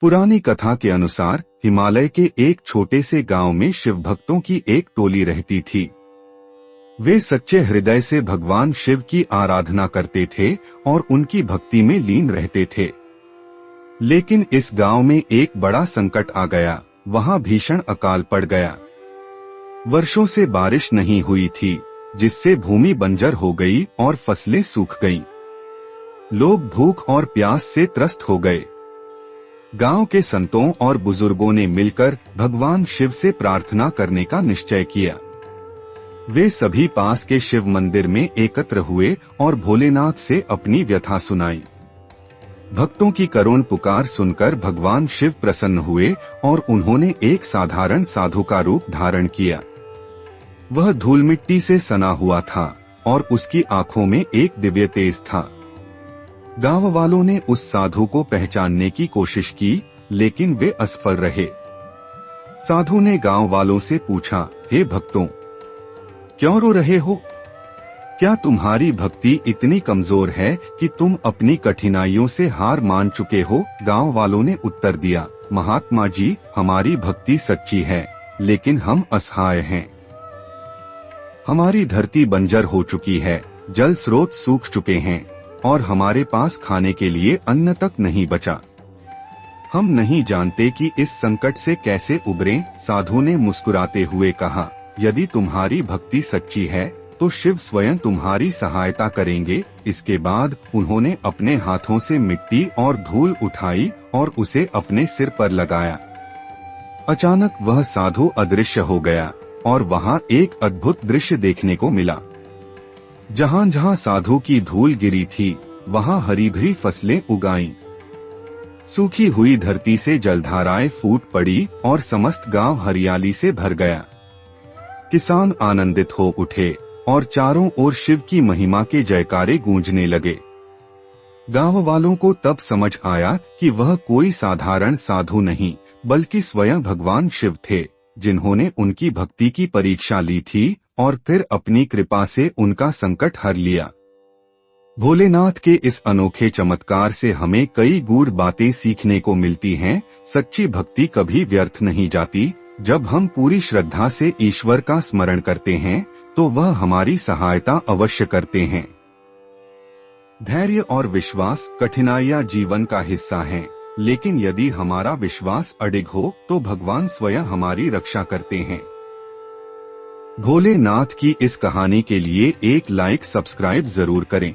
पुरानी कथा के अनुसार हिमालय के एक छोटे से गांव में शिव भक्तों की एक टोली रहती थी। वे सच्चे हृदय से भगवान शिव की आराधना करते थे और उनकी भक्ति में लीन रहते थे। लेकिन इस गांव में एक बड़ा संकट आ गया। वहां भीषण अकाल पड़ गया। वर्षों से बारिश नहीं हुई थी, जिससे भूमि बंजर हो गई और फसलें सूख गईं। लोग भूख और प्यास से त्रस्त हो गए। गांव के संतों और बुजुर्गों ने मिलकर भगवान शिव से प्रार्थना करने का निश्चय किया। वे सभी पास के शिव मंदिर में एकत्र हुए और भोलेनाथ से अपनी व्यथा सुनाई। भक्तों की करुण पुकार सुनकर भगवान शिव प्रसन्न हुए और उन्होंने एक साधारण साधु का रूप धारण किया। वह धूल मिट्टी से सना हुआ था और उसकी आंखों में एक दिव्य तेज था। गांव वालों ने उस साधु को पहचानने की कोशिश की, लेकिन वे असफल रहे। साधु ने गांव वालों से पूछा, हे भक्तों, क्यों रो रहे हो? क्या तुम्हारी भक्ति इतनी कमजोर है कि तुम अपनी कठिनाइयों से हार मान चुके हो? गांव वालों ने उत्तर दिया, महात्मा जी, हमारी भक्ति सच्ची है, लेकिन हम असहाय हैं। हमारी धरती बंजर हो चुकी है, जल स्रोत सूख चुके हैं और हमारे पास खाने के लिए अन्न तक नहीं बचा। हम नहीं जानते कि इस संकट से कैसे उबरें। साधु ने मुस्कुराते हुए कहा, यदि तुम्हारी भक्ति सच्ची है तो शिव स्वयं तुम्हारी सहायता करेंगे। इसके बाद उन्होंने अपने हाथों से मिट्टी और धूल उठाई और उसे अपने सिर पर लगाया। अचानक वह साधु अदृश्य हो गया और वहां एक अद्भुत दृश्य देखने को मिला। जहां जहां साधु की धूल गिरी थी, वहां हरी भरी फसलें उगाईं। सूखी हुई धरती से जलधाराएं फूट पड़ी और समस्त गांव हरियाली से भर गया। किसान आनंदित हो उठे और चारों ओर शिव की महिमा के जयकारे गूंजने लगे। गांव वालों को तब समझ आया कि वह कोई साधारण साधु नहीं, बल्कि स्वयं भगवान शिव थे, जिन्होंने उनकी भक्ति की परीक्षा ली थी और फिर अपनी कृपा से उनका संकट हर लिया। भोलेनाथ के इस अनोखे चमत्कार से हमें कई गूढ़ बातें सीखने को मिलती हैं। सच्ची भक्ति कभी व्यर्थ नहीं जाती। जब हम पूरी श्रद्धा से ईश्वर का स्मरण करते हैं तो वह हमारी सहायता अवश्य करते हैं। धैर्य और विश्वास, कठिनाइयां जीवन का हिस्सा हैं, लेकिन यदि हमारा विश्वास अडिग हो तो भगवान स्वयं हमारी रक्षा करते हैं। भोलेनाथ की इस कहानी के लिए एक लाइक सब्सक्राइब जरूर करें।